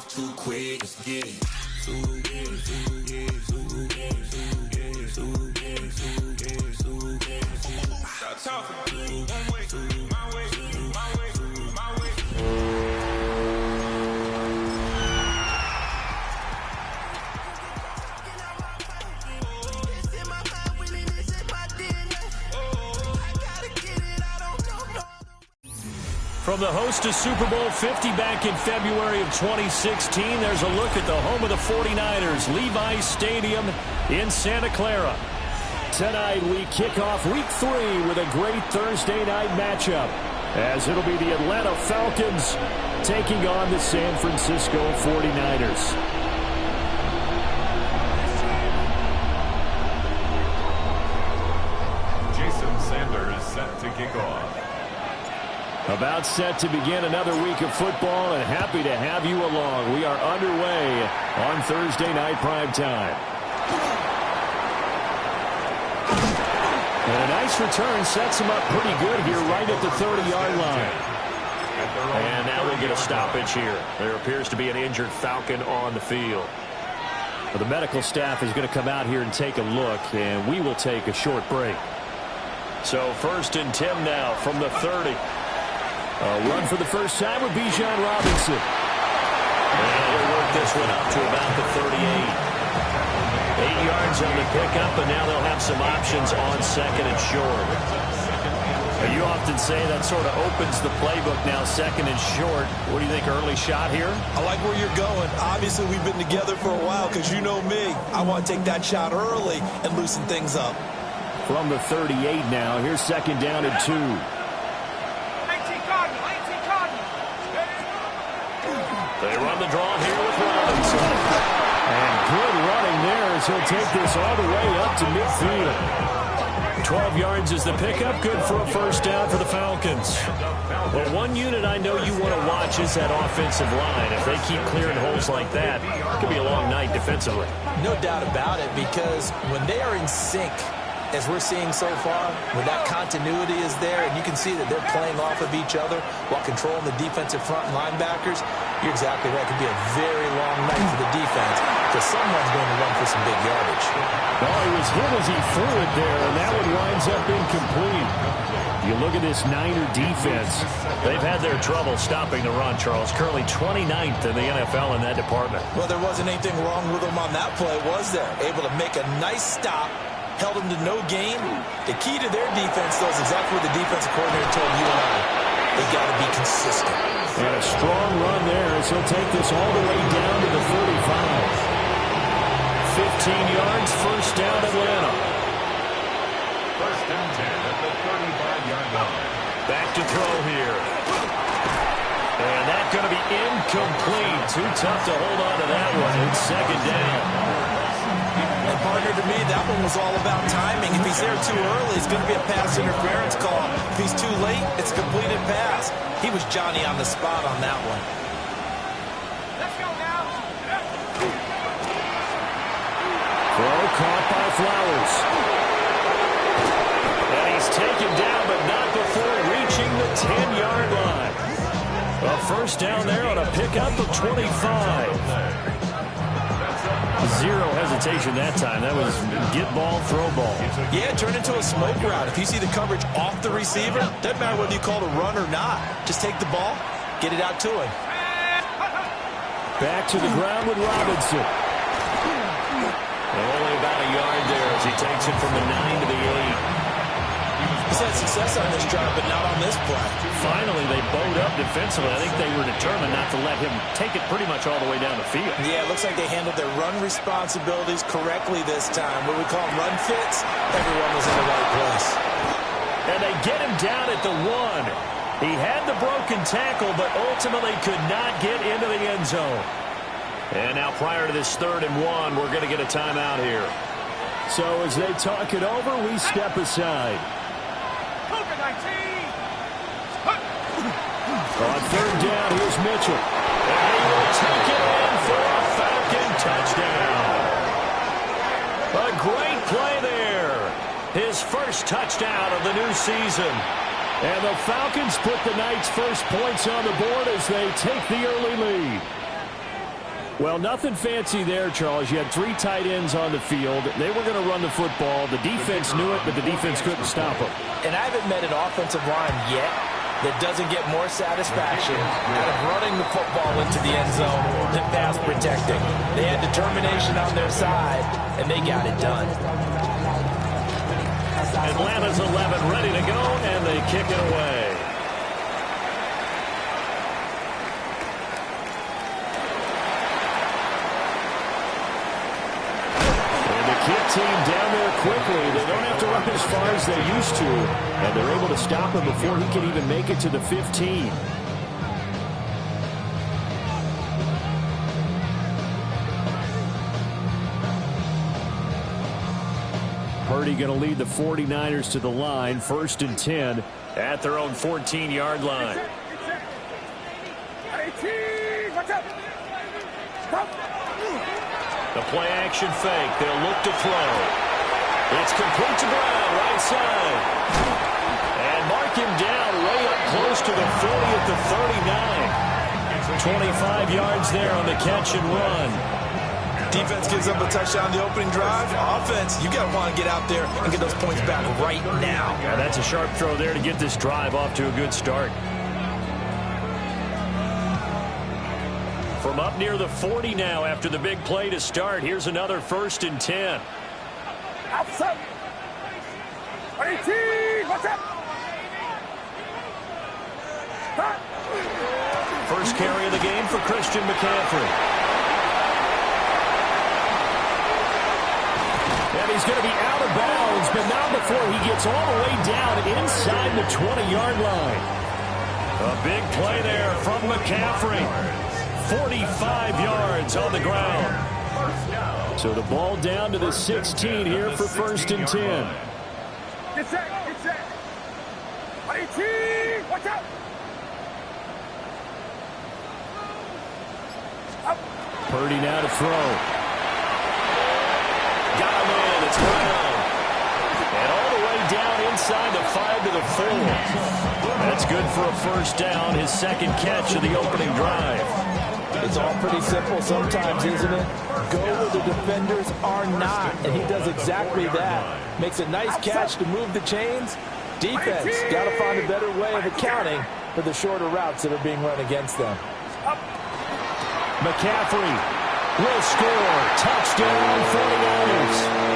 off too quick. Let's get it. Stop talking. One way, my way, my way, my way. From the host of Super Bowl 50 back in February of 2016, there's a look at the home of the 49ers, Levi's Stadium in Santa Clara. Tonight we kick off Week 3 with a great Thursday night matchup, as it'll be the Atlanta Falcons taking on the San Francisco 49ers. Jason Sanders set to kick off. About set to begin another week of football, and happy to have you along. We are underway on Thursday night primetime. And a nice return sets him up pretty good here right at the 30-yard line. And now we'll get a stoppage here. There appears to be an injured Falcon on the field. Well, the medical staff is going to come out here and take a look, and we will take a short break. So 1st and 10 now from the 30. A run for the first time with Bijan Robinson. And he'll work this one up to about the 38. 8 yards on the pickup, and now they'll have some options on 2nd and short. You often say that sort of opens the playbook now, 2nd and short. What do you think, early shot here? I like where you're going. Obviously, we've been together for a while because you know me. I want to take that shot early and loosen things up. From the 38 now, here's 2nd down and 2. They run the draw here with Robinson. And good running there as he'll take this all the way up to midfield. 12 yards is the pickup. Good for a first down for the Falcons. Well, one unit I know you want to watch is that offensive line. If they keep clearing holes like that, it could be a long night defensively. No doubt about it, because when they are in sync, as we're seeing so far, when that continuity is there and you can see that they're playing off of each other while controlling the defensive front linebackers, you're exactly right. It could be a very long night for the defense because someone's going to run for some big yardage. Well, he was hit as he threw it there, and that one winds up incomplete. You look at this Niner defense. They've had their trouble stopping the run, Charles. Currently 29th in the NFL in that department. Well, there wasn't anything wrong with them on that play, was there? Able to make a nice stop. Held them to no gain. The key to their defense, though, is exactly what the defensive coordinator told you and I. They got to be consistent. And a strong run there as he'll take this all the way down to the 35. 15 yards, first down Atlanta. First and 10 at the 35-yard line. Back to throw here. And that's going to be incomplete. Too tough to hold on to that one. It's 2nd down. And partner, to me, that one was all about timing. If he's there too early, it's going to be a pass interference call. If he's too late, it's a completed pass. He was Johnny on the spot on that one. Let's go now. Throw caught by Flowers. And he's taken down, but not before reaching the 10-yard line. A first down there on a pickup of 25. Zero hesitation that time. That was get ball, throw ball. Yeah, turn into a smoke route. If you see the coverage off the receiver, doesn't matter whether you call it a run or not. Just take the ball, get it out to him. Back to the ground with Robinson. Only about a yard there as he takes it from the 9 to the 8. He's had success on this drive, but not on this play. Finally, they bowed up defensively. I think they were determined not to let him take it pretty much all the way down the field. Yeah, it looks like they handled their run responsibilities correctly this time. What we call run fits, everyone was in the right place. And they get him down at the 1. He had the broken tackle, but ultimately could not get into the end zone. And now prior to this 3rd and 1, we're going to get a timeout here. So as they talk it over, we step aside. On 3rd down, here's Mitchell. And he will take it in for a Falcon touchdown. A great play there. His first touchdown of the new season. And the Falcons put the night's first points on the board as they take the early lead. Well, nothing fancy there, Charles. You had 3 tight ends on the field. They were going to run the football. The defense knew it, but the defense couldn't stop them. And I haven't met an offensive line yet that doesn't get more satisfaction out of running the football into the end zone than pass protecting. They had determination on their side, and they got it done. Atlanta's 11 ready to go, and they kick it away. Team down there quickly. They don't have to run as far as they used to, and they're able to stop him before he can even make it to the 15. Purdy going to lead the 49ers to the line, 1st and 10 at their own 14-yard line. The play-action fake. They'll look to throw. It's complete to Brown, right side. And mark him down way up close to the 40 at the 39. 25 yards there on the catch and run. Defense gives up a touchdown the opening drive. Offense, you got to want to get out there and get those points back right now. Yeah, that's a sharp throw there to get this drive off to a good start. From up near the 40 now after the big play to start. Here's another 1st and 10. Outside. 18. What's up? First carry of the game for Christian McCaffrey. And he's going to be out of bounds, but not before he gets all the way down inside the 20-yard line. A big play there from McCaffrey. 45 yards on the ground. So the ball down to the 16 here for 1st and 10. Get set, get set. 18, watch out. Up. Purdy now to throw. Got him in, it's Brown. And all the way down inside the 5 to the 4. That's good for a 1st down, his 2nd catch of the opening drive. It's all pretty simple sometimes, isn't it? Go where the defenders are not, and he does exactly that. Makes a nice catch to move the chains. Defense got to find a better way of accounting for the shorter routes that are being run against them. McCaffrey will score. Touchdown, 49ers.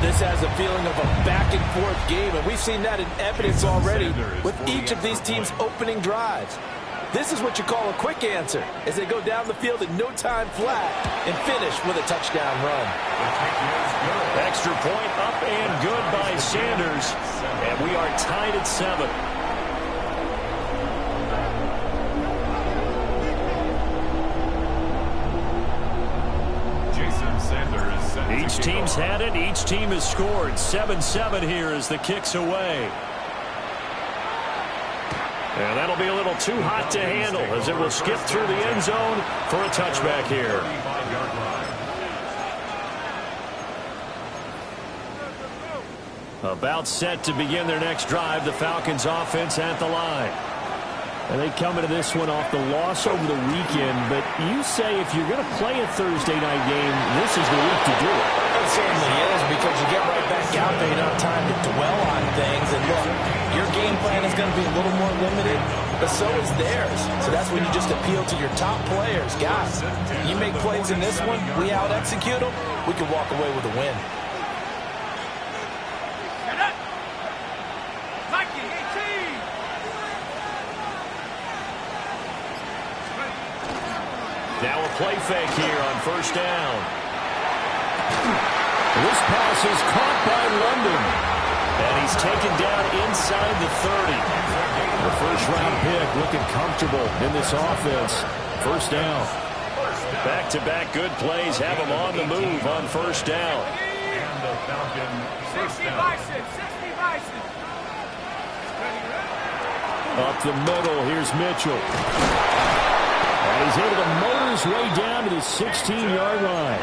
This has a feeling of a back-and-forth game, and we've seen that in evidence already with each of these teams' opening drives. This is what you call a quick answer, as they go down the field in no time flat and finish with a touchdown run. Extra point up and good by Sanders, and we are tied at 7. Each team's had it. Each team has scored. 7-7 here as the kick's away. And that'll be a little too hot to handle as it will skip through the end zone for a touchback here. About set to begin their next drive. The Falcons offense at the line. And they come into this one off the loss over the weekend, but you say if you're going to play a Thursday night game, this is the week to do it. It certainly is, because you get right back out there. You don't have time to dwell on things. And look, your game plan is going to be a little more limited, but so is theirs. So that's when you just appeal to your top players. Guys, you make plays in this one, we out-execute them, we can walk away with a win. Now a play fake here on 1st down. This pass is caught by London. And he's taken down inside the 30. The 1st-round pick looking comfortable in this offense. 1st down. Back-to-back good plays have him on the move on 1st down. And the Falcon 1st down. Up the middle, here's Mitchell. And he's able to motor his way down to the 16-yard line.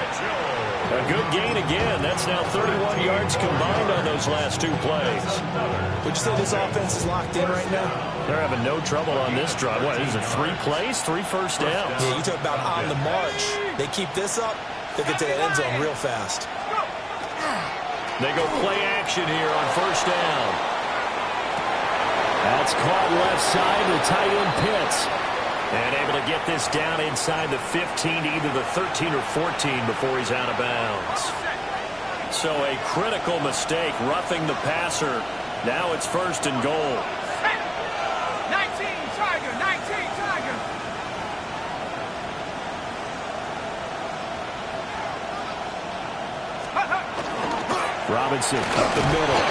A good gain again. That's now 31 yards combined on those last 2 plays. Would you say this offense is locked in right now? They're having no trouble on this drive. What, is it 3 plays, 3 first downs? Yeah, you talk about on the march. They keep this up, they get to the end zone real fast. They go play action here on first down. That's caught left side to tight end Pitts. And able to get this down inside the 15 to either the 13 or 14 before he's out of bounds. So a critical mistake, roughing the passer. Now it's first and goal. 19 Tiger, 19 Tiger. Robinson up the middle.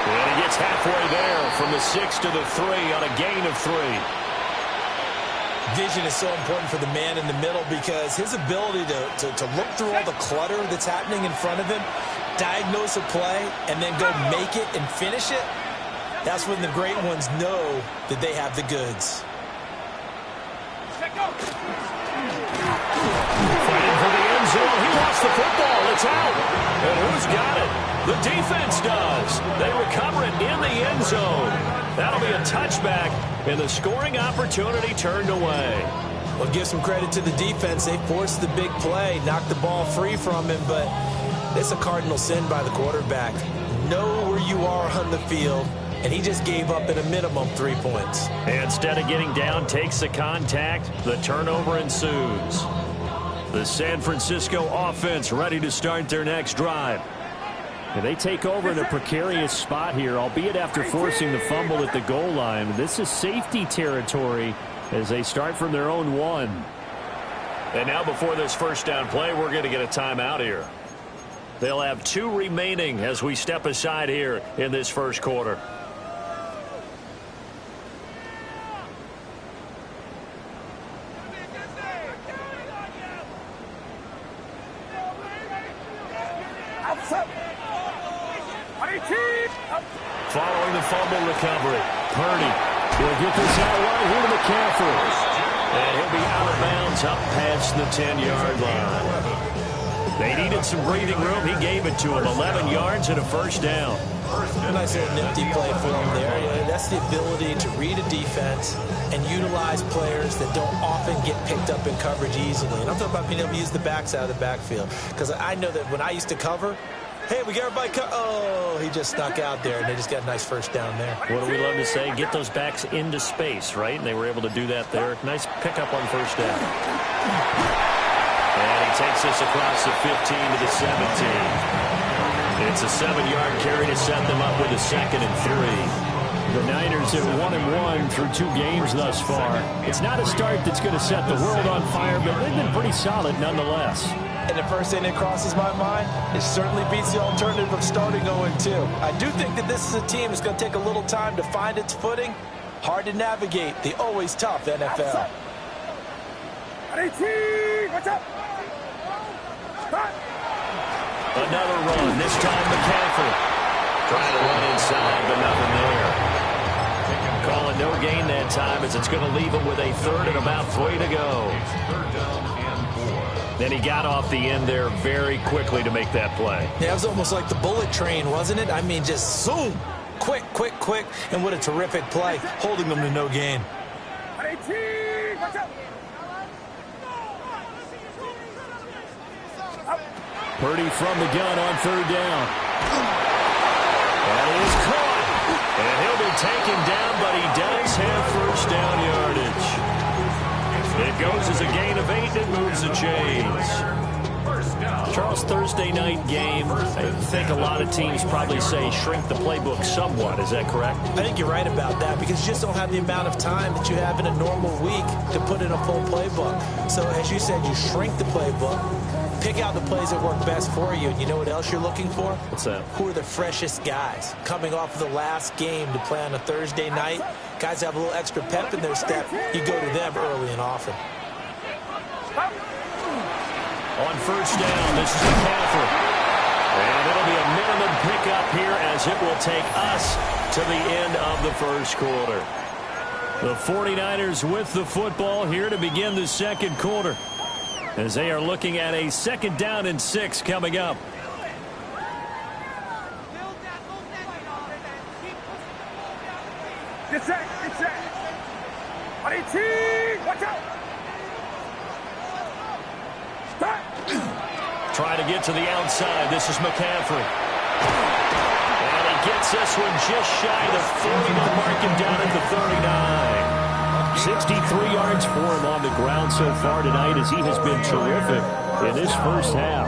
And he gets halfway there from the 6 to the 3 on a gain of 3. Vision is so important for the man in the middle because his ability to look through all the clutter that's happening in front of him, diagnose a play, and then go make it and finish it, that's when the great ones know that they have the goods. Fighting for the end zone. He lost the football. It's out. And who's got it? The defense does. They recover it in the end zone. That'll be a touchback, and the scoring opportunity turned away. Well, give some credit to the defense. They forced the big play, knocked the ball free from him, but it's a cardinal sin by the quarterback. Know where you are on the field, and he just gave up at a minimum 3 points. And instead of getting down, takes the contact. The turnover ensues. The San Francisco offense ready to start their next drive. And they take over in a precarious spot here, albeit after forcing the fumble at the goal line. This is safety territory as they start from their own 1. And now before this first down play, we're going to get a timeout here. They'll have 2 remaining as we step aside here in this first quarter. Following the fumble recovery, Purdy will get this out right here to McCaffrey. And he'll be out of bounds up past the 10-yard line. They needed some breathing room. He gave it to him. 11 yards and a first down. A nice little nifty play for him there. That's the ability to read a defense and utilize players that don't often get picked up in coverage easily. And I'm talking about being able to use the backs out of the backfield. Because I know that when I used to cover, hey, we got everybody oh, he just snuck out there, and they just got a nice first down there. What do we love to say? Get those backs into space, right? And they were able to do that there. Nice pickup on first down. And he takes this across the 15 to the 17. It's a 7-yard carry to set them up with a 2nd and 3. The Niners have 1-1 through 2 games thus far. It's not a start that's going to set the world on fire, but they've been pretty solid nonetheless. And the first thing that crosses my mind, it certainly beats the alternative of starting 0-2. I do think that this is a team that's going to take a little time to find its footing. Hard to navigate the always tough NFL. Another run, this time McCaffrey. Trying to run inside, but nothing there. Calling no gain that time as it's going to leave him with a 3rd and about 3 to go. Then he got off the end there very quickly to make that play. Yeah, it was almost like the bullet train, wasn't it? I mean, just zoom. Quick, quick, quick. And what a terrific play, holding them to no gain. Purdy from the gun on 3rd down. That is caught. And he'll be taken down, but he does have first down yardage. It goes as a gain of 8 and moves the chains. Charles, Thursday night game, I think a lot of teams probably say shrink the playbook somewhat. Is that correct? I think you're right about that because you just don't have the amount of time that you have in a normal week to put in a full playbook. So as you said, you shrink the playbook, pick out the plays that work best for you, and you know what else you're looking for? What's that? Who are the freshest guys coming off of the last game to play on a Thursday night? Guys have a little extra pep in their step. You go to them early and often. On first down, this is McCaffrey. And it'll be a minimum pickup here as it will take us to the end of the first quarter. The 49ers with the football here to begin the second quarter, as they are looking at a 2nd down and 6 coming up. Get set, get set. Watch out. Trying to get to the outside. This is McCaffrey. And he gets this one just shy of the 40. They'll mark him down at the 39. 63 yards for him on the ground so far tonight, as he has been terrific in this first half.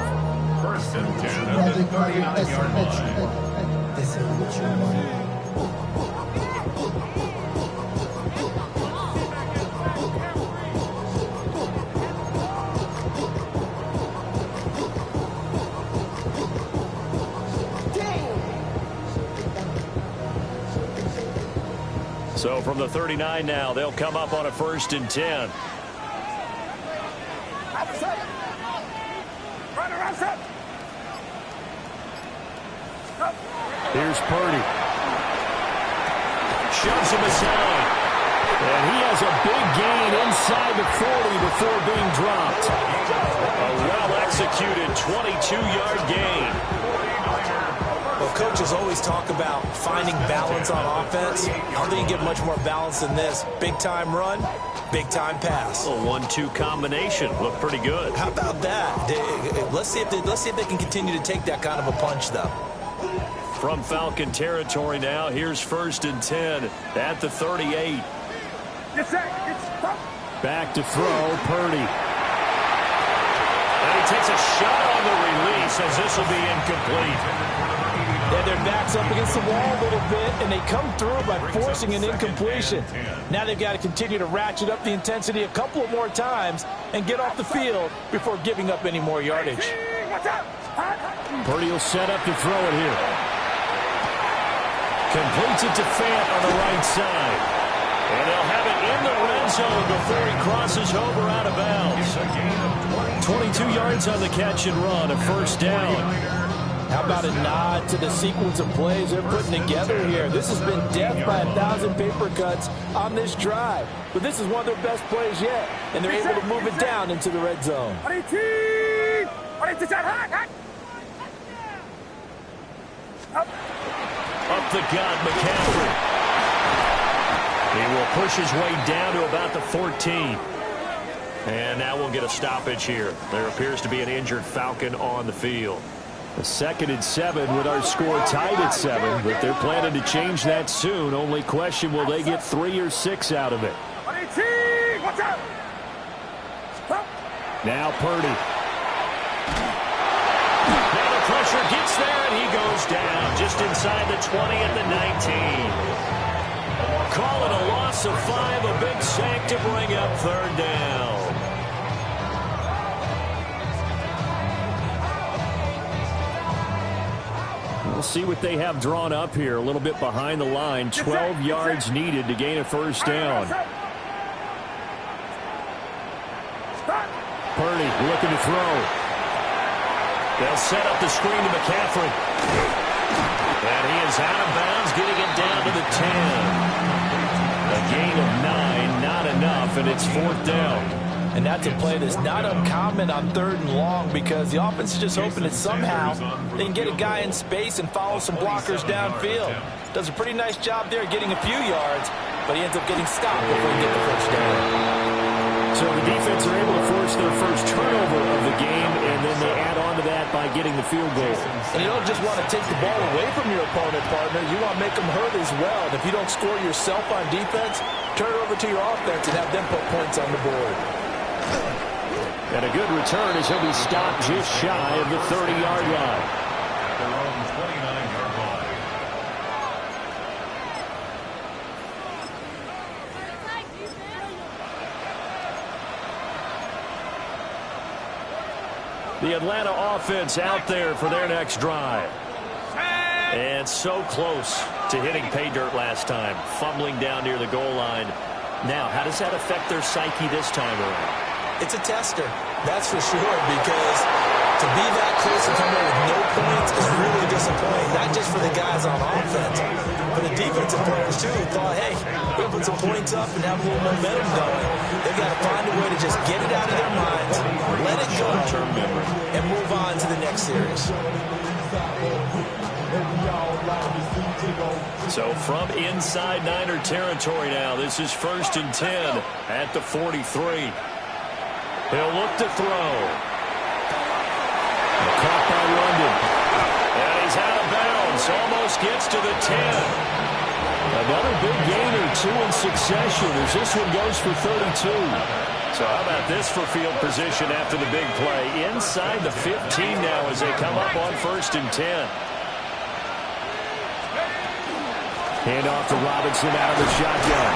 1st and 10 at the 39-yard line. So from the 39 now, they'll come up on a 1st and 10. Here's Purdy. Shoves him aside. And he has a big gain inside the 40 before being dropped. A well-executed 22-yard gain. Well, coaches always talk about finding balance on offense. I don't think you get much more balance than this. Big-time run, big-time pass. A 1-2 combination. Looked pretty good. How about that? Let's see if they can continue to take that kind of a punch, though. From Falcon territory now, here's 1st and 10 at the 38. Back to throw, Purdy. And he takes a shot on the release, as this will be incomplete. Yeah, their back's up against the wall a little bit, and they come through by forcing an incompletion. Now they've got to continue to ratchet up the intensity a couple of more times and get off the field before giving up any more yardage. Purdy will set up to throw it here. Completes it to Fant on the right side. And they'll have it in the red zone before he crosses over out of bounds. 22 yards on the catch and run, a 1st down. How about a nod to the sequence of plays they're putting together here? This has been death by 1,000 paper cuts on this drive. But this is one of their best plays yet, and they're able to move it down into the red zone. Up the gut, McCaffrey. He will push his way down to about the 14. And now we'll get a stoppage here. There appears to be an injured Falcon on the field. A 2nd and 7 with our score tied at 7, but they're planning to change that soon. Only question, will they get 3 or 6 out of it? Now Purdy. Now the pressure gets there, and he goes down just inside the 20 at the 19. Call it a loss of 5, a big sack to bring up 3rd down. We'll see what they have drawn up here. A little bit behind the line. 12 yards needed to gain a 1st down. Purdy looking to throw. They'll set up the screen to McCaffrey. And he is out of bounds, getting it down to the 10. A gain of 9, not enough, and it's 4th down. And that's a play that's not uncommon on 3rd and long, because the offense is just hoping that somehow they can get a guy in space and follow some blockers downfield. Does a pretty nice job there getting a few yards, but he ends up getting stopped before he gets the 1st down. So the defense are able to force their first turnover of the game, and then they add on to that by getting the field goal. And you don't just want to take the ball away from your opponent, partner. You want to make them hurt as well. And if you don't score yourself on defense, turn it over to your offense and have them put points on the board. And a good return as he'll be stopped just shy of the 30-yard line. Their own 29-yard line. The Atlanta offense out there for their next drive. And so close to hitting pay dirt last time, fumbling down near the goal line. Now, how does that affect their psyche this time around? It's a tester, that's for sure, because to be that close and come away with no points is really disappointing, not just for the guys on offense, but the defense defensive players, too, who thought, hey, we'll put some points up and have a little momentum going. They've got to find a way to just get it out of their minds, let it go, and move on to the next series. So from inside Niner territory now, this is 1st and 10 at the 43. He'll look to throw. Caught by London. And he's out of bounds. Almost gets to the 10. Another big gain or two in succession as this one goes for 32. So how about this for field position after the big play? Inside the 15 now as they come up on 1st and 10. Handoff to Robinson out of the shotgun.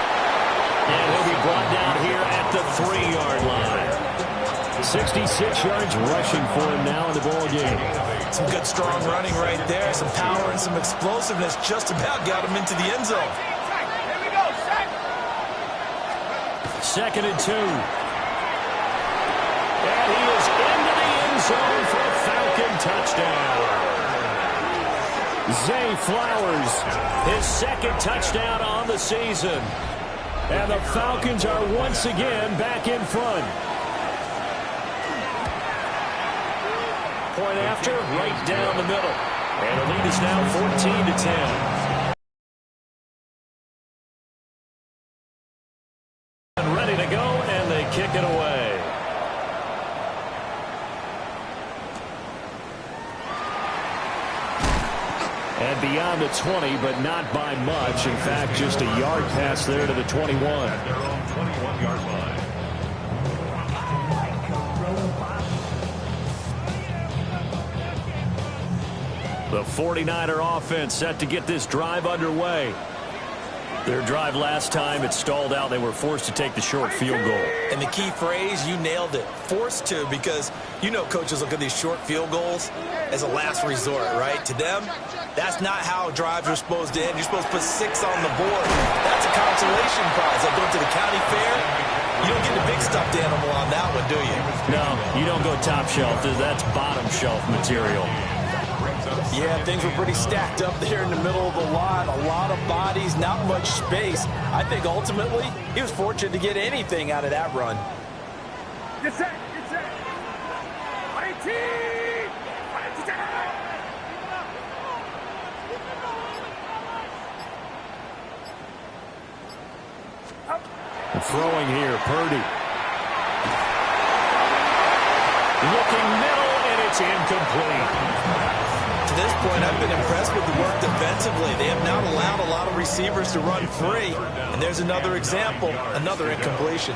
And he'll be brought down here at the 3-yard line. 66 yards rushing for him now in the ball game. Some good, strong running right there. Some power and some explosiveness just about got him into the end zone. 2nd and 2. And he is into the end zone for a Falcon touchdown. Zay Flowers, his 2nd touchdown on the season. And the Falcons are once again back in front. Point after, right down the middle. And the lead is now 14-10. Ready to go, and they kick it away. And beyond the 20, but not by much. In fact, just a yard pass there to the 21. At their own 21-yard line. The 49er offense set to get this drive underway. Their drive last time, it stalled out. They were forced to take the short field goal. And the key phrase, you nailed it, forced to, because you know coaches look at these short field goals as a last resort, right? To them, that's not how drives are supposed to end. You're supposed to put 6 on the board. That's a consolation prize. Like going to the county fair, you don't get the big stuffed animal on that one, do you? No, you don't go top shelf. That's bottom shelf material. Yeah, things were pretty stacked up there in the middle of the lot. A lot of bodies, not much space. I think ultimately he was fortunate to get anything out of that run. Get set, get set. 18! Throwing here, Purdy. Looking middle, and it's incomplete. To this point, I've been impressed with the work defensively. They have not allowed a lot of receivers to run free. And there's another example, another incompletion.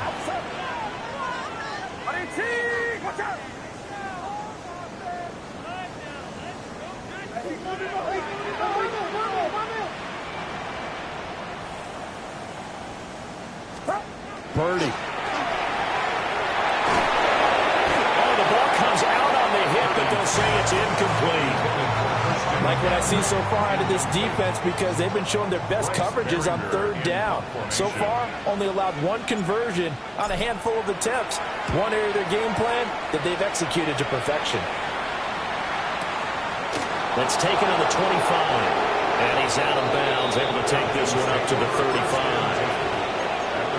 Purdy. Oh, the ball comes out on the hit, but they'll say it's incomplete. Like what I see so far out of this defense, because they've been showing their best coverages on 3rd down. So far, only allowed 1 conversion on a handful of attempts. One area of their game plan that they've executed to perfection. That's taken on the 25. And he's out of bounds, able to take this one up to the 35.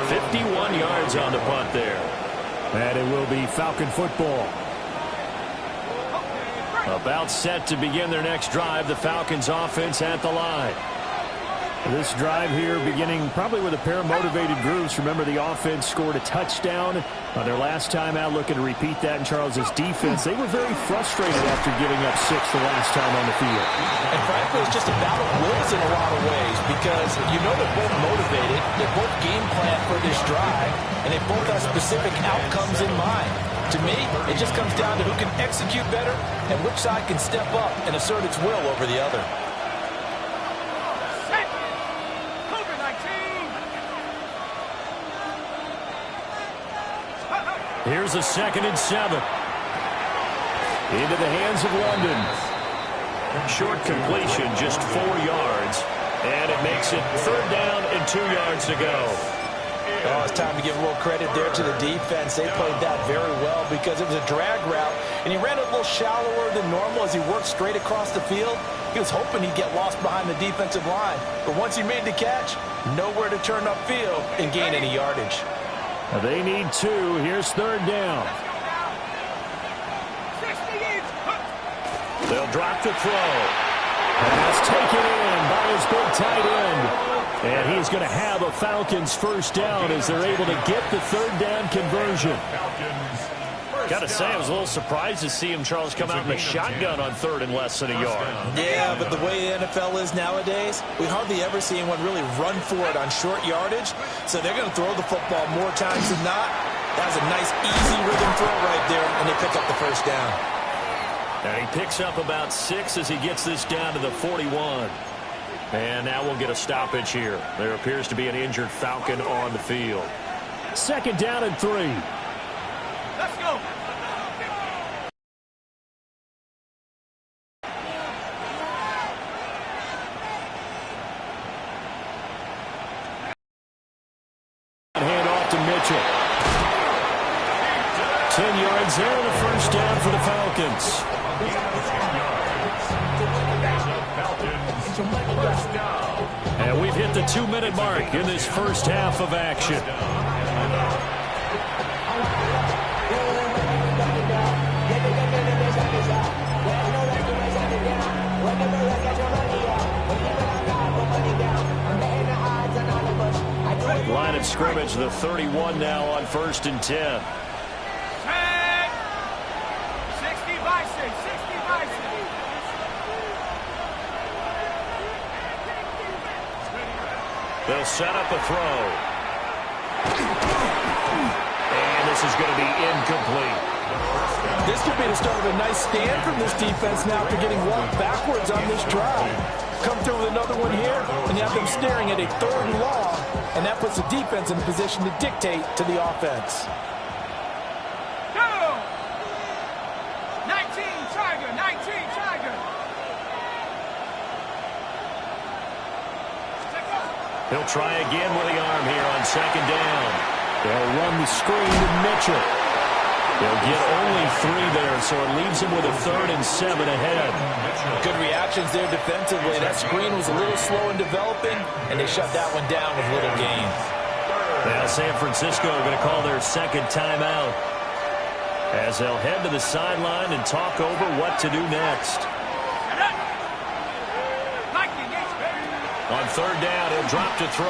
51 yards on the punt there. And it will be Falcon football. About set to begin their next drive. The Falcons offense at the line. This drive here beginning probably with a pair of motivated groups. Remember, the offense scored a touchdown on their last time out, looking to repeat that in Charles's defense. They were very frustrated after giving up 6 the last time on the field. And frankly, it's just a battle of wills in a lot of ways, because you know they're both motivated, they're both game plan for this drive, and they both have specific outcomes in mind. To me, it just comes down to who can execute better and which side can step up and assert its will over the other. Here's a 2nd and 7. Into the hands of London. Short completion, just 4 yards. And it makes it 3rd down and 2 yards to go. Oh, it's time to give a little credit there to the defense. They played that very well because it was a drag route, and he ran a little shallower than normal as he worked straight across the field. He was hoping he'd get lost behind the defensive line. But once he made the catch, nowhere to turn upfield and gain any yardage. They need 2. Here's 3rd down. They'll drop the throw. Pass taken in by his big tight end. And he's going to have a Falcons first down as they're able to get the 3rd down conversion. Got to say, I was a little surprised to see him, Charles, come out in the shotgun on 3rd and less than a yard. Yeah, but the way the NFL is nowadays, we hardly ever see anyone really run for it on short yardage. So they're going to throw the football more times than not. That was a nice, easy rhythm throw right there, and they pick up the first down. And he picks up about 6 as he gets this down to the 41. And now we'll get a stoppage here. There appears to be an injured Falcon on the field. 2nd down and 3. Let's go. Hand off to Mitchell. 10 yards there, the first down for the Falcons. And we've hit the 2-minute mark in this first half of action. Line of scrimmage, the 31 now on 1st and 10. 60 by 6, 60 by 6. They'll set up a throw. And this is going to be incomplete. This could be the start of a nice stand from this defense now after getting walked backwards on this drive. Come through with another one here, and you have them staring at a 3rd and long, and that puts the defense in a position to dictate to the offense. Go! 19 Tiger, 19 Tiger. He'll try again with the arm here on 2nd down. They'll run the screen to Mitchell. They'll get only 3 there, so it leaves him with a 3rd and 7 ahead. Good reactions there defensively. That screen was a little slow in developing, and they shut that one down with little gain. Now San Francisco are going to call their 2nd timeout as they'll head to the sideline and talk over what to do next. On 3rd down, he'll drop to throw.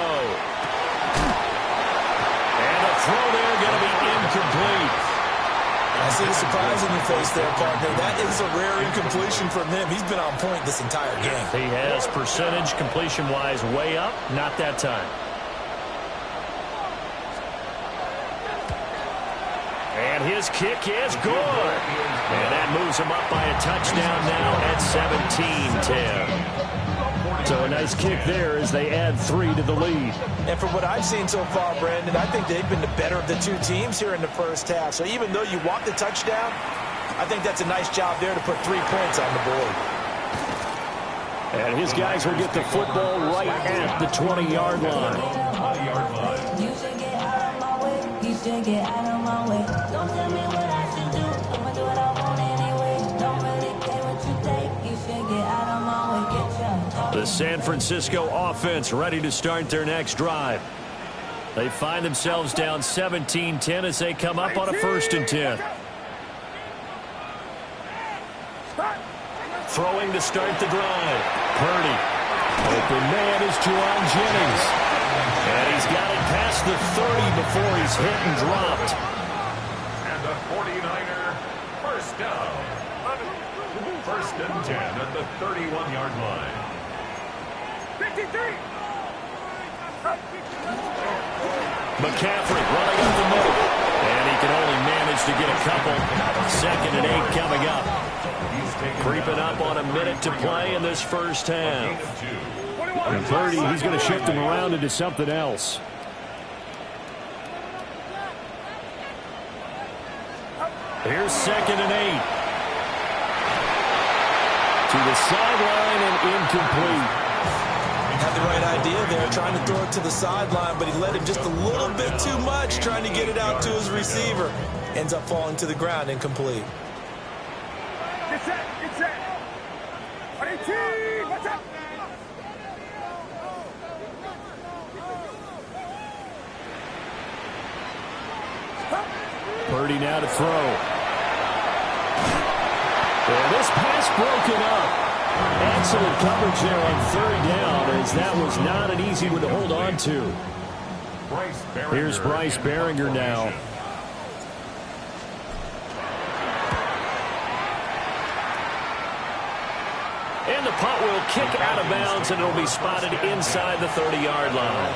And a throw there going to be incomplete. I see the surprise in your face there, partner. That is a rare incompletion from him. He's been on point this entire game. He has percentage completion-wise way up. Not that time. And his kick is good. And that moves him up by a touchdown now at 17-10. So a nice kick there as they add 3 to the lead. And from what I've seen so far, Brandon, I think they've been the better of the 2 teams here in the first half. So even though you want the touchdown, I think that's a nice job there to put 3 points on the board. And his guys will get the football right at the 20-yard line. You should get out of my way. You should get out of my way. Don't tell me what I should do. I'ma do what I want anyway. Don't really care what you think. You should get out of my way. Get your The San Francisco offense ready to start their next drive. They find themselves down 17-10 as they come up on a 1st and 10. Throwing to start the drive. Purdy. Open man is Juwan Jennings. And he's got it past the 30 before he's hit and dropped. And the 49er first down. 1st and 10 at the 31-yard line. 53. McCaffrey running up the middle. And he can only manage to get a couple. 2nd and 8 coming up. Creeping up on a minute to play in this first half. And Purdy, he's going to shift him around into something else. Here's 2nd and 8. To the sideline and incomplete. Had the right idea there, trying to throw it to the sideline, but he let him just a little bit too much, trying to get it out to his receiver. Ends up falling to the ground, incomplete. Get set, get set. 18. Purdy now to throw. And this pass broken up. Excellent coverage there on third down, as that was not an easy one to hold on to. Here's Bryce Behringer now. And the punt will kick out of bounds, and it'll be spotted inside the 30-yard line.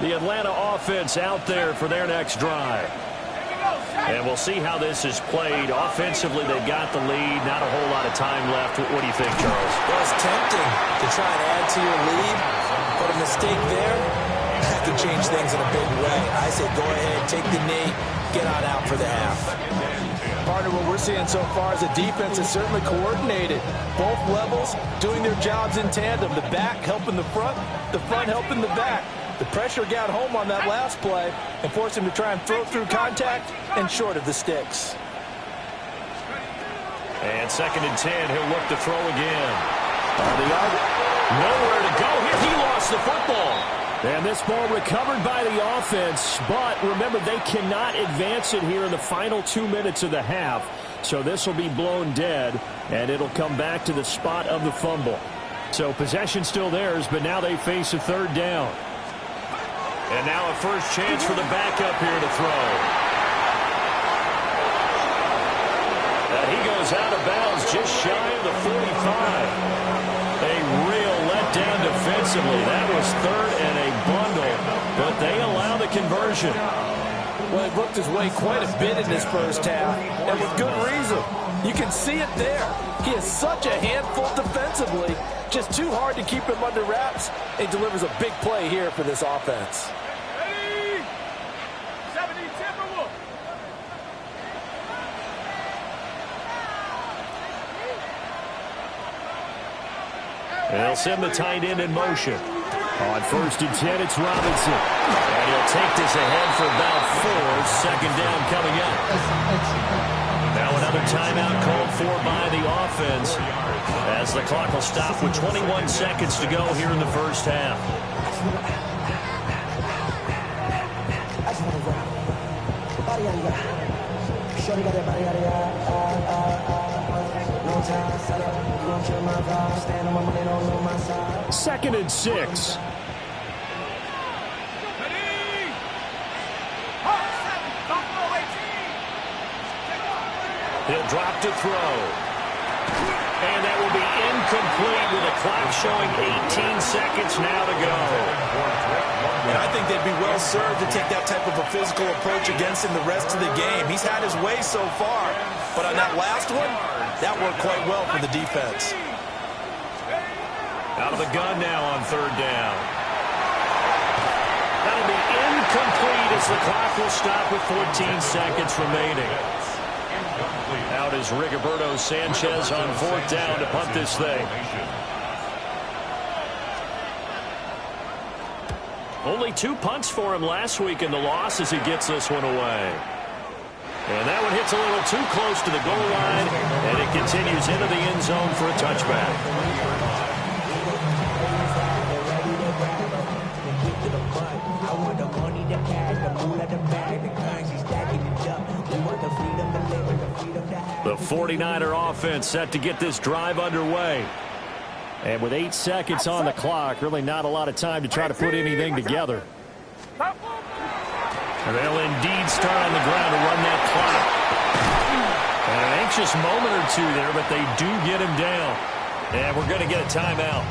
The Atlanta offense out there for their next drive. And we'll see how this is played. Offensively, they've got the lead. Not a whole lot of time left. What do you think, Charles? Well, it's tempting to try and add to your lead, but a mistake there, that can change things in a big way. I say go ahead, take the knee, get on out for the half. Partner, what we're seeing so far is the defense is certainly coordinated. Both levels doing their jobs in tandem. The back helping the front helping the back. The pressure got home on that last play and forced him to try and throw through contact and short of the sticks. And 2nd and 10, he'll look to throw again. Nowhere to go here. He lost the football. And this ball recovered by the offense, but remember, they cannot advance it here in the final 2 minutes of the half. So this will be blown dead, and it'll come back to the spot of the fumble. So possession still theirs, but now they face a third down. And now a first chance for the backup here to throw. And he goes out of bounds just shy of the 45. A real letdown defensively. That was third and a bundle, but they allow the conversion. Well, he looked his way quite a bit in this first half, and with good reason. You can see it there. He is such a handful defensively, just too hard to keep him under wraps. He delivers a big play here for this offense. They'll send the tight end in motion. On 1st and 10, it's Robinson. And he'll take this ahead for about 4. 2nd down coming up. Now another timeout called for by the offense, as the clock will stop with 21 seconds to go here in the first half. Second and 6. He'll drop to throw. And that will be incomplete with a clock showing 18 seconds now to go. And I think they'd be well served to take that type of a physical approach against him the rest of the game. He's had his way so far, but on that last one, that worked quite well for the defense. Out of the gun now on 3rd down. That'll be incomplete as the clock will stop with 14 seconds remaining. Out is Rigoberto Sanchez on 4th down to punt this thing. Only 2 punts for him last week in the loss as he gets this one away. And that one hits a little too close to the goal line, and it continues into the end zone for a touchback. The 49er offense set to get this drive underway. And with 8 seconds on the clock, really not a lot of time to try to put anything together. And they'll indeed start on the ground to run that clock. And an anxious moment or two there, but they do get him down. And we're going to get a timeout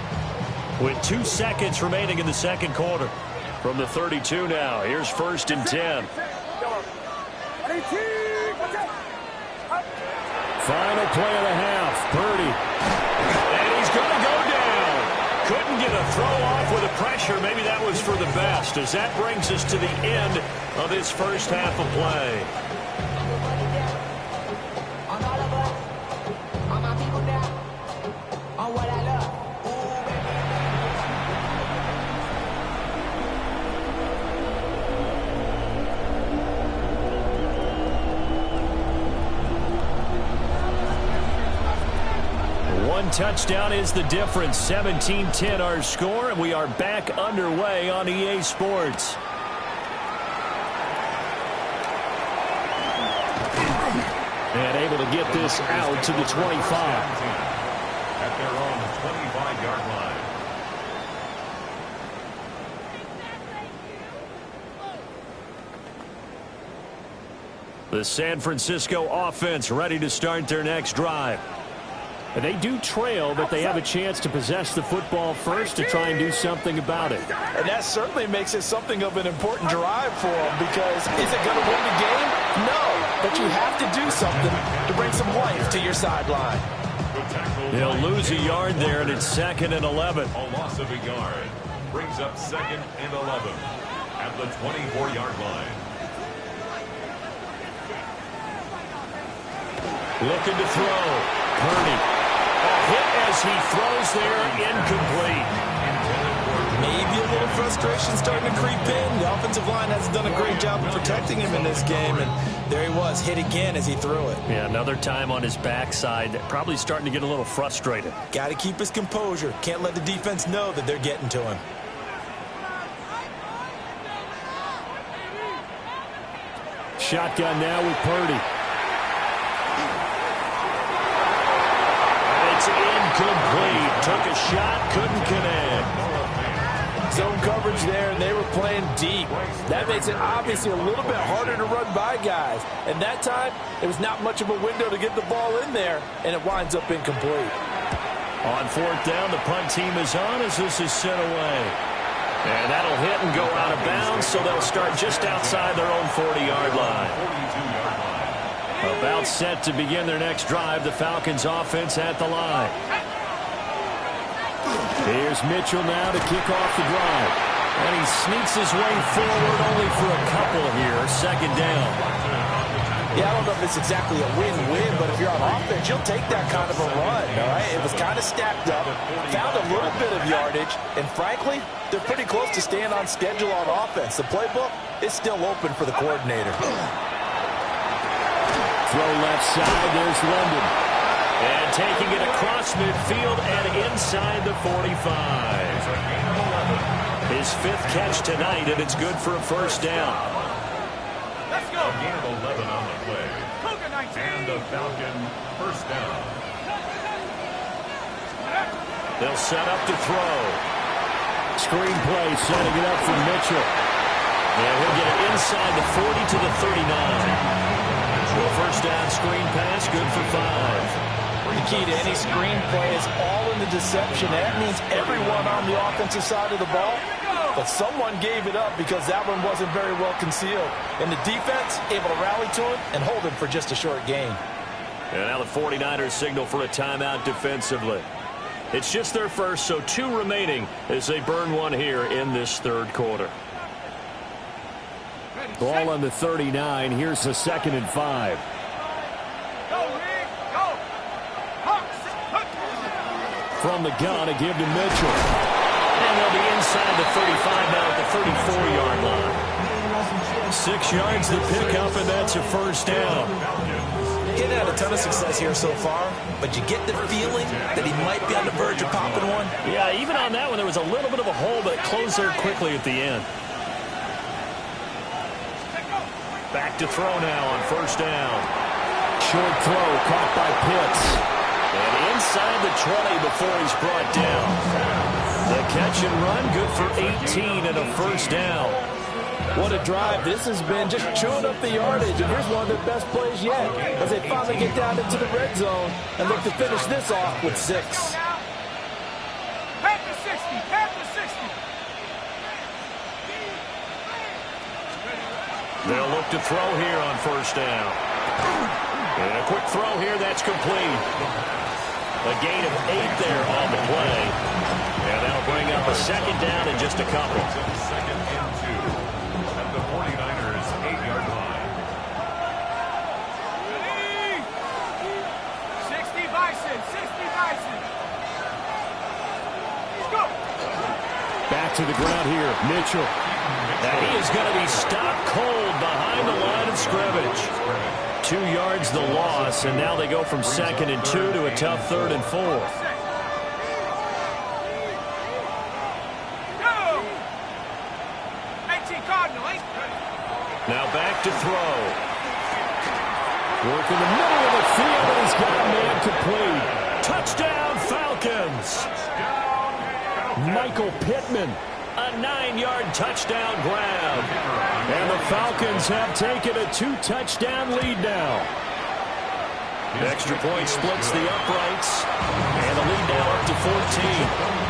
with 2 seconds remaining in the second quarter. From the 32 now, here's 1st and 10. Final play of the half, Purdy. And he's going to go down. Couldn't get a throw off with the pressure. Maybe that was for the best, as that brings us to the end of this first half of play. One touchdown is the difference. 17-10 our score, and we are back underway on EA Sports. And able to get this out to the 25. At their own 25-yard line. The San Francisco offense ready to start their next drive. And they do trail, but they have a chance to possess the football first to try and do something about it. And that certainly makes it something of an important drive for them, because is it going to win the game? No, but you have to do something to bring some life to your sideline. They'll lose a yard there, and it's 2nd and 11. A loss of a yard brings up 2nd and 11 at the 24-yard line. Looking to throw. Purdy. A hit as he throws there, incomplete. Maybe a little frustration starting to creep in. The offensive line hasn't done a great job of protecting him in this game, and there he was, hit again as he threw it. Yeah, another time on his backside, probably starting to get a little frustrated. Got to keep his composure. Can't let the defense know that they're getting to him. Shotgun now with Purdy. It's incomplete. Took a shot, couldn't connect. Zone coverage there, and they were playing deep. That makes it obviously a little bit harder to run by guys. And that time, there was not much of a window to get the ball in there, and it winds up incomplete. On 4th down, the punt team is on as this is sent away. And that'll hit and go out of bounds, so they'll start just outside their own 40-yard line. About set to begin their next drive, the Falcons offense at the line. Here's Mitchell now to kick off the drive. And he sneaks his way forward only for a couple here. 2nd down. Yeah, I don't know if it's exactly a win-win, but if you're on offense, you'll take that kind of a run, all right? It was kind of stacked up, found a little bit of yardage, and frankly, they're pretty close to staying on schedule on offense. The playbook is still open for the coordinator. Throw left side, there's London. And taking it across midfield and inside the 45. His 5th catch tonight, and it's good for a 1st down. Let's go. A gain of 11 on the play. And the Falcon 1st down. They'll set up to throw. Screen play, setting it up for Mitchell. And he'll get it inside the 40 to the 39. Well, 1st down screen pass, good for 5. The key to any screen play is all in the deception. That means everyone on the offensive side of the ball, but someone gave it up because that one wasn't very well concealed. And the defense able to rally to him and hold him for just a short gain. And now the 49ers signal for a timeout defensively. It's just their first, so 2 remaining as they burn one here in this 3rd quarter. Ball on the 39. Here's the 2nd and 5. From the gun, a give to Mitchell. And they'll be inside the 35 now at the 34-yard line. 6 yards the pickup, and that's a 1st down. He hadn't had a ton of success here so far, but you get the feeling that he might be on the verge of popping one. Yeah, even on that one, there was a little bit of a hole, but it closed there quickly at the end. Back to throw now on 1st down. Short throw caught by Pitts. And inside the 20 before he's brought down. The catch and run, good for 18 and a 1st down. What a drive this has been, just chewing up the yardage. And here's one of their best plays yet as they finally get down into the red zone and look to finish this off with 6. Head to 60, head to 60. They'll look to throw here on 1st down. And a quick throw here, that's complete. A gain of 8 there on the play. And that'll bring up a 2nd down in just a couple. 2nd and 2 at the 49ers 8-yard line. 60 Bison, 60 Bison. Let's go. Back to the ground here, Mitchell. And he is going to be stopped cold behind the line of scrimmage. 2 yards the loss, and now they go from 2nd and 2 to a tough 3rd and 4. Now back to throw. Work in the middle of the field, and he's got a man complete. Touchdown, Falcons. Michael Pittman, a 9-yard touchdown grab. And the Falcons have taken a 2-touchdown lead now. Extra point splits the uprights, and the lead now up to 14.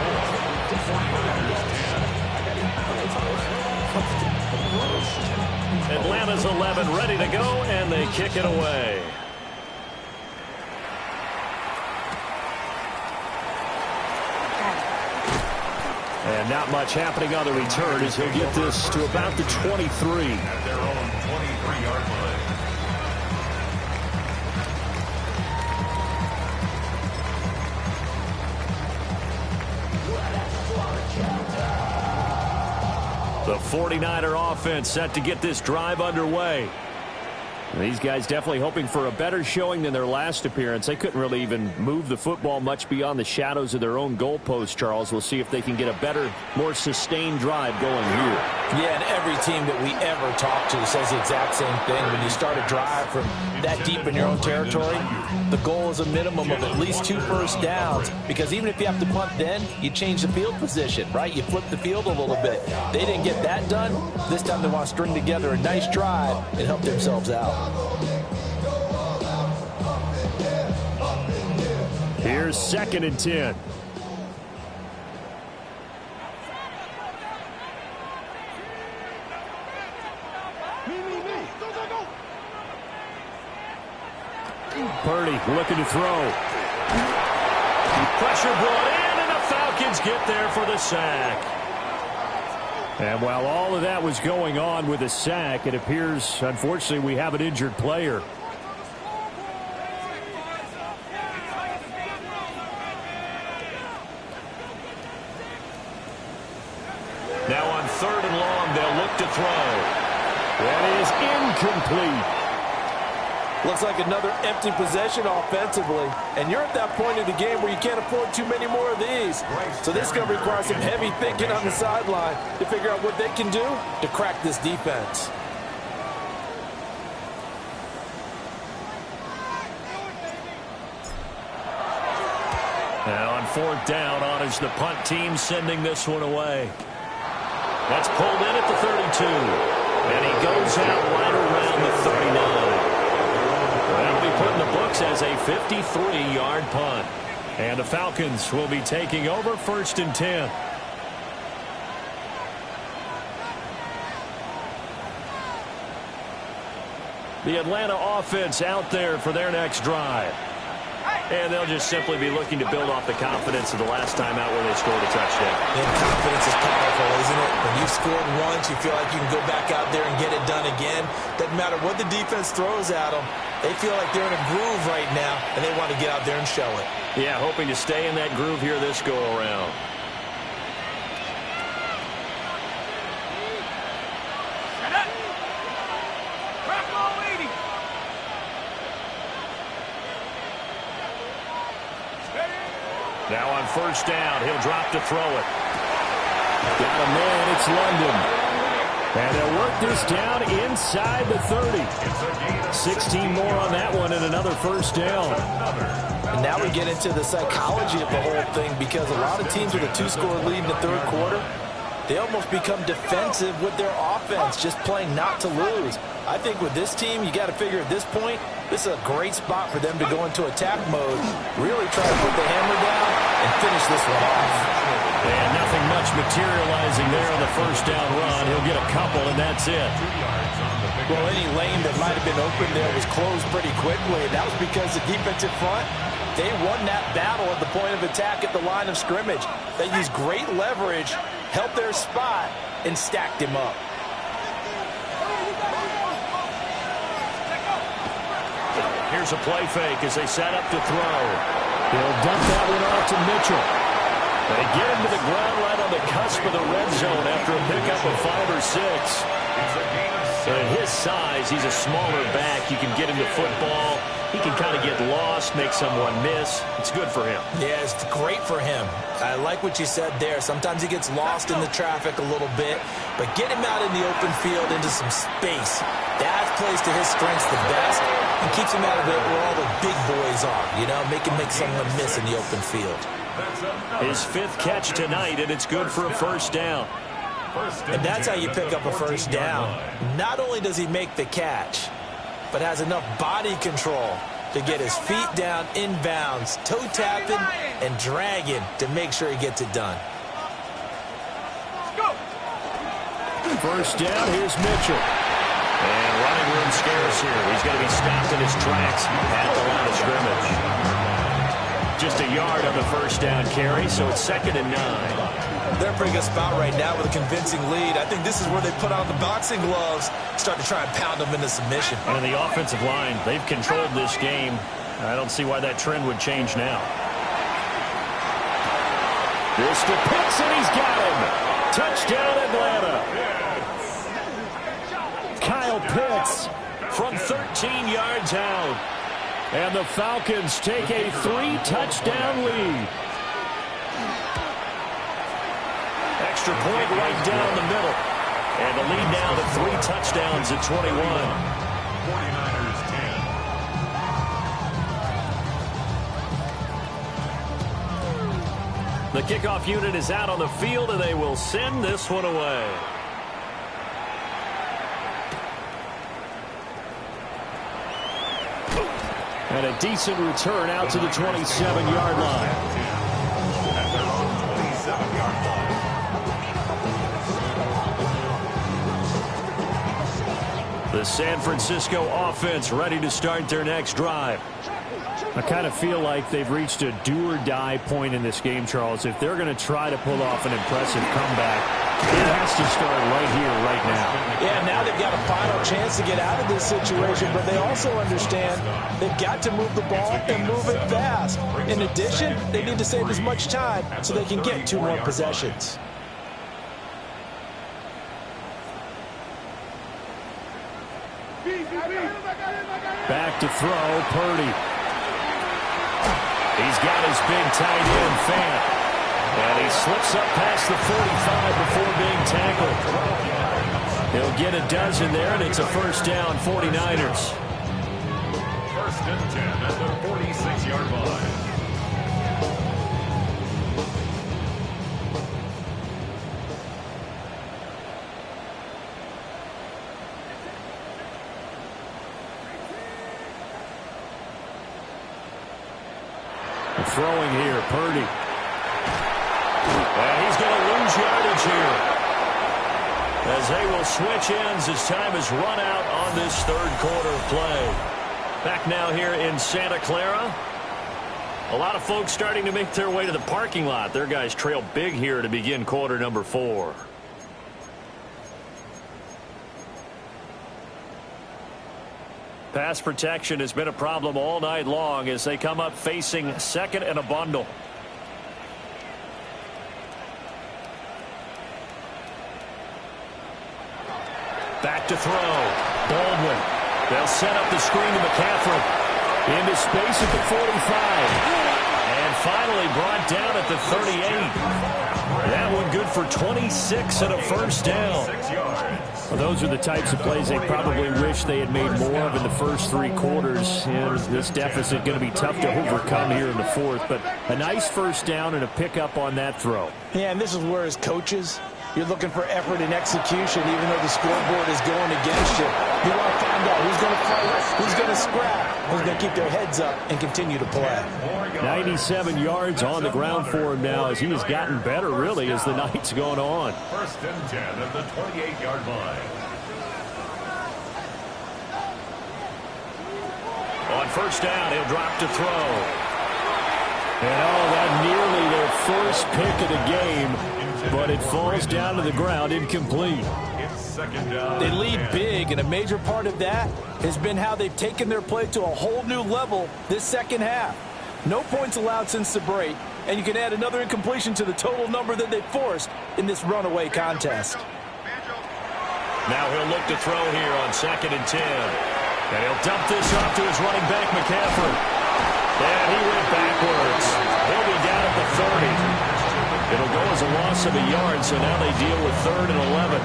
Atlanta's 11 ready to go, and they kick it away. And not much happening on the return as he'll get this to about the 23. At their own 23-yard line. The 49er offense set to get this drive underway. These guys definitely hoping for a better showing than their last appearance. They couldn't really even move the football much beyond the shadows of their own goalpost, Charles. We'll see if they can get a better, more sustained drive going here. Yeah, and every team that we ever talk to says the exact same thing. When you start a drive from that deep in your own territory, the goal is a minimum of at least 2 first downs, because even if you have to punt then, you change the field position, right? You flip the field a little bit. They didn't get that done. This time they want to string together a nice drive and help themselves out. Here's 2nd and 10. Purdy looking to throw. Pressure brought in, and the Falcons get there for the sack. And while all of that was going on with a sack, it appears, unfortunately, we have an injured player. Now on 3rd and long, they'll look to throw. That is incomplete. Looks like another empty possession offensively. And you're at that point in the game where you can't afford too many more of these. So this is going to require some heavy thinking on the sideline to figure out what they can do to crack this defense. Now on 4th down, honors the punt team, sending this one away. That's pulled in at the 32. And he goes out right around the 39. That'll be put in the books as a 53-yard punt. And the Falcons will be taking over 1st and 10. The Atlanta offense out there for their next drive. And they'll just simply be looking to build off the confidence of the last time out where they scored a touchdown. And confidence is powerful, isn't it? When you've scored once, you feel like you can go back out there and get it done again. Doesn't matter what the defense throws at them. They feel like they're in a groove right now, and they want to get out there and show it. Yeah, hoping to stay in that groove here this go-around. Now on 1st down, he'll drop to throw it. Got a man, it's London. And they'll work this down inside the 30. 16 more on that one and another 1st down. And now we get into the psychology of the whole thing, because a lot of teams with a 2-score lead in the 3rd quarter, they almost become defensive with their offense, just playing not to lose. I think with this team, you got to figure at this point, this is a great spot for them to go into attack mode, really try to put the hammer down and finish this one off. And nothing much materializing there on the 1st down run. He'll get a couple, and that's it. Well, any lane that might have been open there was closed pretty quickly, and that was because the defensive front, they won that battle at the point of attack at the line of scrimmage. They used great leverage, held their spot, and stacked him up. Here's a play fake as they set up to throw. They'll dump that one off to Mitchell. They get him to the ground right on the cusp of the red zone after a pickup of 5 or 6. At his size, he's a smaller back. You can get him the football. He can kind of get lost, make someone miss. It's good for him. Yeah, it's great for him. I like what you said there. Sometimes he gets lost in the traffic a little bit, but get him out in the open field into some space. That plays to his strengths the best and keeps him out of it where all the big boys are, you know, make someone miss in the open field. His 5th catch tonight, and it's good for a first down. And that's how you pick up a first down. Not only does he make the catch, but has enough body control to get his feet down inbounds, toe tapping and dragging to make sure he gets it done. First down, here's Mitchell. And running room scarce here. He's going to be stopped in his tracks at the line of scrimmage. Just a yard on the first down carry, so it's 2nd and 9. They're in a pretty good spot right now with a convincing lead. I think this is where they put on the boxing gloves, start to try and pound them into submission. And in the offensive line, they've controlled this game. I don't see why that trend would change now. This to Pitts, and he's got him. Touchdown, Atlanta. Kyle Pitts From 13 yards out. and the Falcons take a 3-touchdown lead. Extra point right down the middle. And the lead now to 3 touchdowns at 21. 49ers 10. The kickoff unit is out on the field, and they will send this one away. And a decent return out to the 27-yard line. At their own 27-yard line. The San Francisco offense ready to start their next drive. I kind of feel like they've reached a do-or-die point in this game, Charles. If they're going to try to pull off an impressive comeback, it has to start right here, right now. Yeah, now they've got a final chance to get out of this situation, but they also understand they've got to move the ball and move it fast. In addition, they need to save as much time so they can get 2 more possessions. Back to throw, Purdy. He's got his big tight end, Fant. And he slips up past the 45 before being tackled. He'll get a dozen there, and it's a first down, 49ers. 1st and 10 at the 46-yard line. Throwing here, Purdy. And he's going to lose yardage here, as they will switch ends as time has run out on this 3rd quarter of play. Back now here in Santa Clara. A lot of folks starting to make their way to the parking lot. Their guys trail big here to begin quarter number 4. Pass protection has been a problem all night long as they come up facing 2nd and a bundle. Back to throw. Baldwin. They'll set up the screen to McCaffrey. Into space at the 45. And finally brought down at the 38. That one good for 26 and a first down. 6 yards. Well, those are the types of plays they probably wish they had made more of in the first 3 quarters. And this deficit going to be tough to overcome here in the 4th. But a nice first down and a pickup on that throw. Yeah, and this is where as coaches, you're looking for effort and execution, even though the scoreboard is going against you. You want to find out who's going to fight, who's going to scrap, who's going to keep their heads up and continue to play. 97 yards on the ground for him now as he has gotten better, really, as the night's going on. 1st and 10 at the 28-yard line. On first down, he'll drop to throw. And that nearly their first pick of the game, but it falls down to the ground incomplete. It's 2nd down. They lead big, and a major part of that has been how they've taken their play to a whole new level this second half. No points allowed since the break, and you can add another incompletion to the total number that they forced in this runaway contest. Now he'll look to throw here on 2nd and 10. And he'll dump this off to his running back, McCaffrey. And he went backwards. He'll be down at the 30. It'll go as a loss of a yard, so now they deal with 3rd and 11.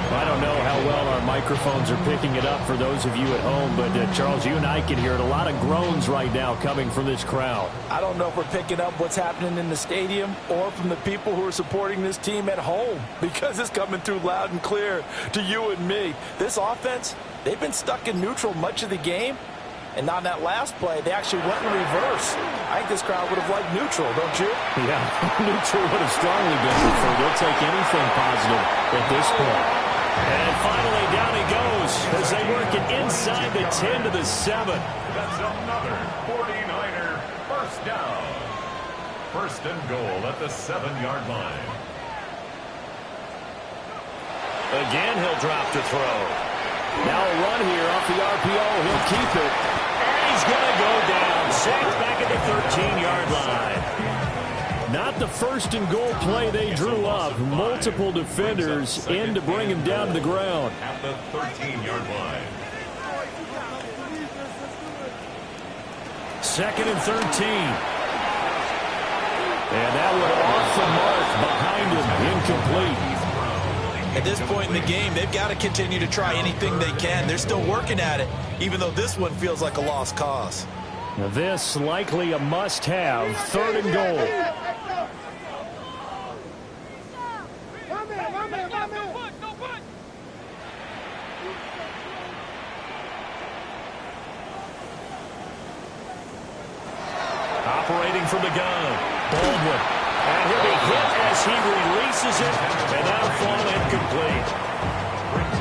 I don't know how well our microphones are picking it up for those of you at home, but Charles, you and I can hear it. A lot of groans right now coming from this crowd. I don't know if we're picking up what's happening in the stadium or from the people who are supporting this team at home, because it's coming through loud and clear to you and me. This offense, they've been stuck in neutral much of the game. And on that last play, they actually went in reverse. I think this crowd would have liked neutral, don't you? Yeah, neutral would have strongly been preferred. They'll take anything positive at this point. And finally, down he goes as they work it inside the 10 to the 7. That's another 49er first down. 1st and goal at the 7-yard line. Again, he'll drop to throw. Now a run here off the RPO. He'll keep it. And he's going to go down. Sacked back at the 13-yard line. Not the 1st and goal play they drew up. Multiple defenders in to bring him down to the ground. At the 13-yard line. 2nd and 13. And that one off the mark behind him. Incomplete. At this point in the game, they've got to continue to try anything they can. They're still working at it, even though this one feels like a lost cause. Now this likely a must-have. 3rd and goal. Operating from the gun. Baldwin. And he'll be hit as he releases it, and that'll fall incomplete.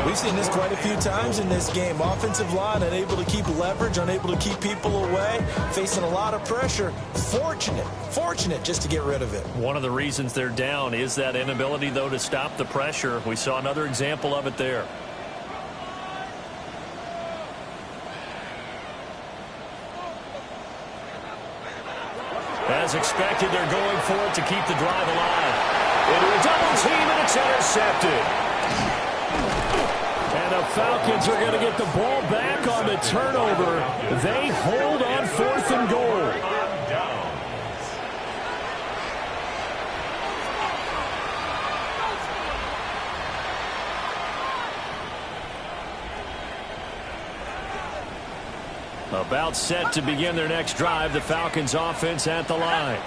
We've seen this quite a few times in this game. Offensive line unable to keep leverage, unable to keep people away, facing a lot of pressure. Fortunate just to get rid of it. One of the reasons they're down is that inability, though, to stop the pressure. We saw another example of it there. As expected, they're going for it to keep the drive alive. Into a double team, and it's intercepted. And the Falcons are going to get the ball back on the turnover. They hold on 4th and goal. About set to begin their next drive. The Falcons offense at the line.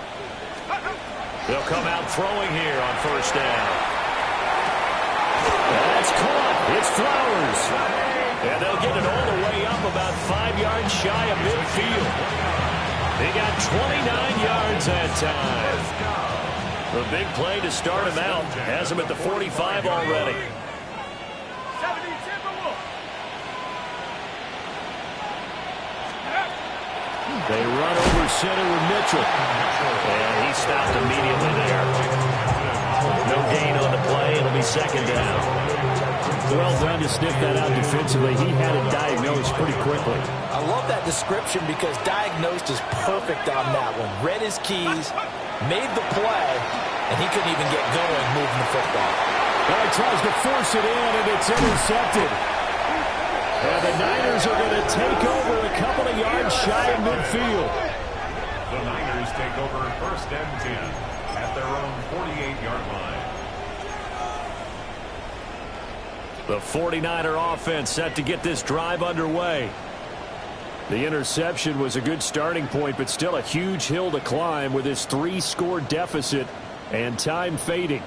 They'll come out throwing here on 1st down. That's caught. It's Flowers. And they'll get it all the way up about 5 yards shy of midfield. They got 29 yards that time. The big play to start him out. Has him at the 45 already. They run over center with Mitchell. And he stopped immediately there. No gain on the play. It'll be 2nd down. Well done to sniff that out defensively. He had it diagnosed pretty quickly. I love that description because diagnosed is perfect on that one. Read his keys, made the play, and he couldn't even get going moving the football. Well, he tries to force it in, and it's intercepted. And the Niners are going to take over a couple of yards shy of midfield. The Niners take over 1st and 10 at their own 48-yard line. The 49er offense set to get this drive underway. The interception was a good starting point, but still a huge hill to climb with this 3-score deficit and time fading.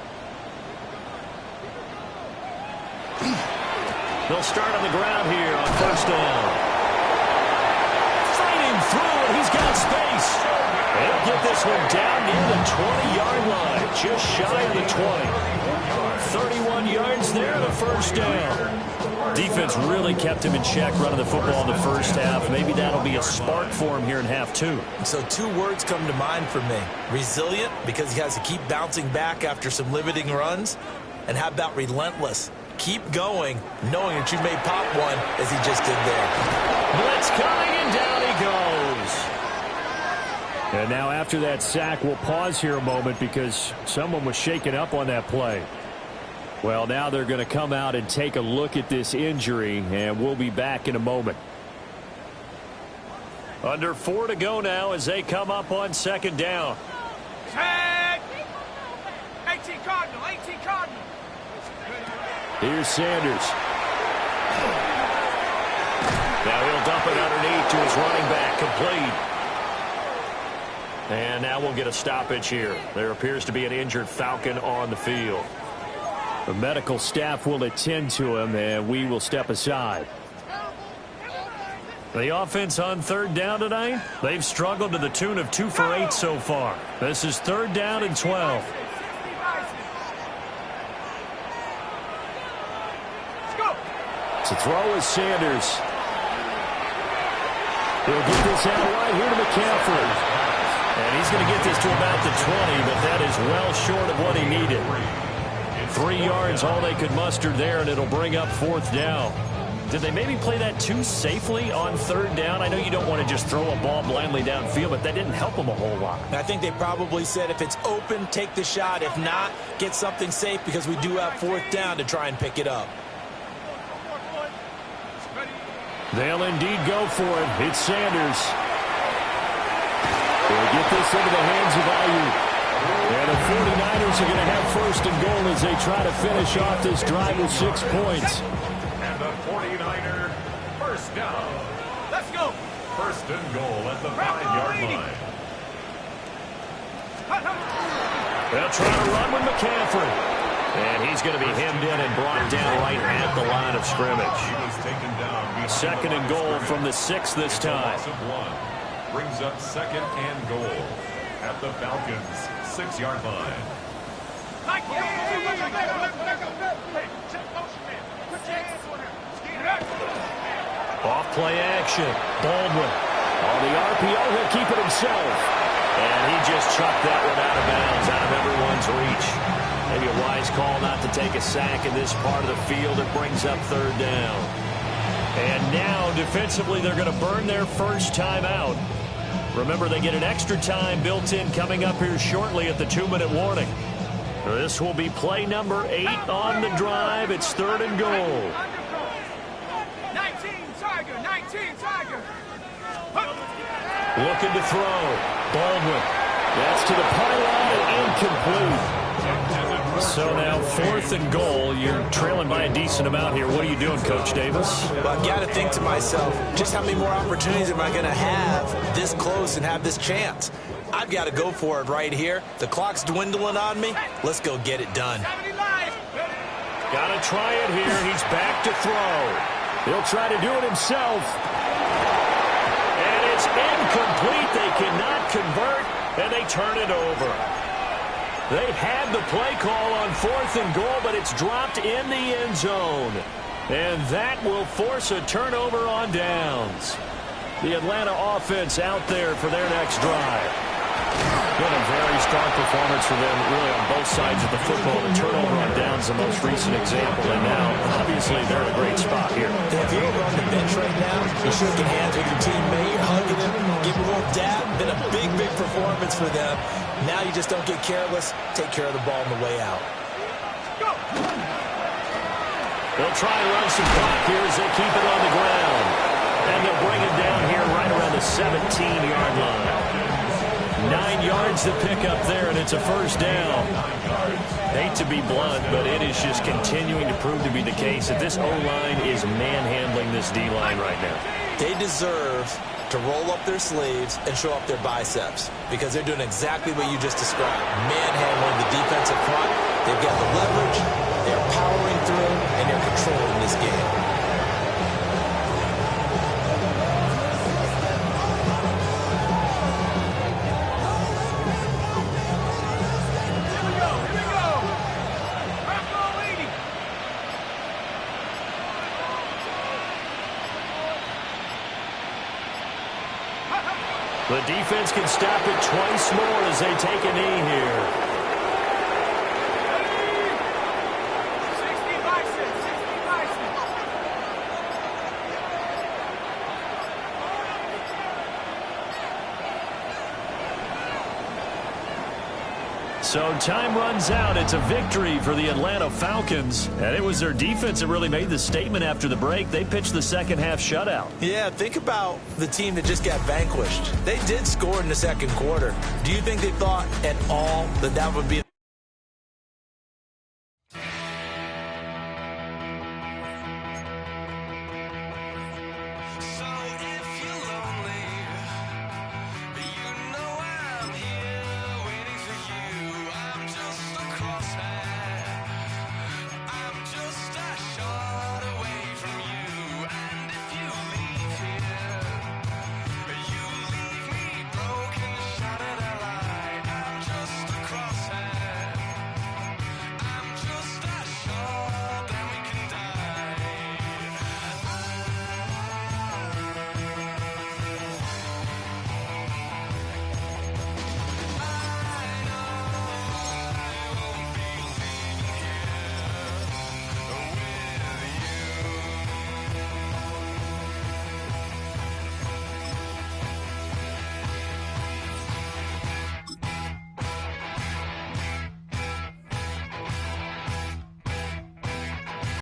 They'll start on the ground here on 1st down. Fighting through, and he's got space. They'll get this one down near the 20-yard line, just shy of the 20. 31 yards there, the 1st down. Defense really kept him in check running the football in the 1st half. Maybe that'll be a spark for him here in half 2. So 2 words come to mind for me. Resilient, because he has to keep bouncing back after some limiting runs. And how about relentless? Keep going, knowing that you may pop one, as he just did there. Blitz coming, and down he goes. And now after that sack, we'll pause here a moment because someone was shaken up on that play. Well, now they're going to come out and take a look at this injury, and we'll be back in a moment. Under 4 to go now as they come up on second down. Tag! 18 Cardinal, 18 Cardinal. Here's Sanders. Now he'll dump it underneath to his running back, complete. And now we'll get a stoppage here. There appears to be an injured Falcon on the field. The medical staff will attend to him, and we will step aside. The offense on third down tonight, they've struggled to the tune of 2 for 8 so far. This is third down and 12. To throw is Sanders. He'll get this out right here to McCaffrey. And he's going to get this to about the 20, but that is well short of what he needed. 3 yards, all they could muster there, and it'll bring up fourth down. Did they maybe play that too safely on third down? I know you don't want to just throw a ball blindly downfield, but that didn't help them a whole lot. I think they probably said if it's open, take the shot. If not, get something safe because we do have fourth down to try and pick it up. They'll indeed go for it. It's Sanders. They'll get this into the hands of Ayuk. And the 49ers are going to have first and goal as they try to finish off this drive with 6 points. And the 49er first down. Let's go. First and goal at the 5-yard line. They'll try to run with McCaffrey. And he's going to be hemmed in and brought down right at the line of scrimmage. He was taken down. Second and goal from the 6 this time. Brings up second and goal at the Falcons' 6-yard line. Off play action. Baldwin. On the RPO, he'll keep it himself. And he just chucked that one out of bounds, out of everyone's reach. Maybe a wise call not to take a sack in this part of the field. It brings up third down. And now, defensively, they're going to burn their first time out. Remember, they get an extra time built in coming up here shortly at the 2-minute warning. This will be play number 8 on the drive. It's third and goal. 19 Tiger, 19 Tiger. Looking to throw. Baldwin. That's to the pylon, incomplete. So now 4th and goal. You're trailing by a decent amount here. What are you doing, Coach Davis? Well, I've got to think to myself, just how many more opportunities am I going to have this close and have this chance? I've got to go for it right here. The clock's dwindling on me. Let's go get it done. Got to try it here. He's back to throw. He'll try to do it himself. And it's incomplete. They cannot convert, and they turn it over. They had the play call on 4th and goal, but it's dropped in the end zone. And that will force a turnover on downs. The Atlanta offense out there for their next drive. Been a very strong performance for them, really, on both sides of the football. The turnover on downs, the most recent example, and now, obviously, they're in a great spot here. If you're over on the bench right now, you're shaking hands with your teammate, you're hugging him, giving a little dab. Been a big, big performance for them. Now you just don't get careless. Take care of the ball on the way out. They'll try and run some clock here as they keep it on the ground. And they'll bring it down here right around the 17-yard line. 9 yards to pick up there, and it's a first down. Hate to be blunt, but it is just continuing to prove to be the case that this O-line is manhandling this D-line right now. They deserve to roll up their sleeves and show up their biceps because they're doing exactly what you just described. Manhandling the defensive front. They've got the leverage. They're powering through, and they're controlling this game. The defense can stop it twice more as they take a knee here. 60 bicep, 60 bicep. So time runs out. It's a victory for the Atlanta Falcons. And it was their defense that really made the statement after the break. They pitched the second half shutout. Yeah, think about the team that just got vanquished. They did score in the second quarter. Do you think they thought at all that that would be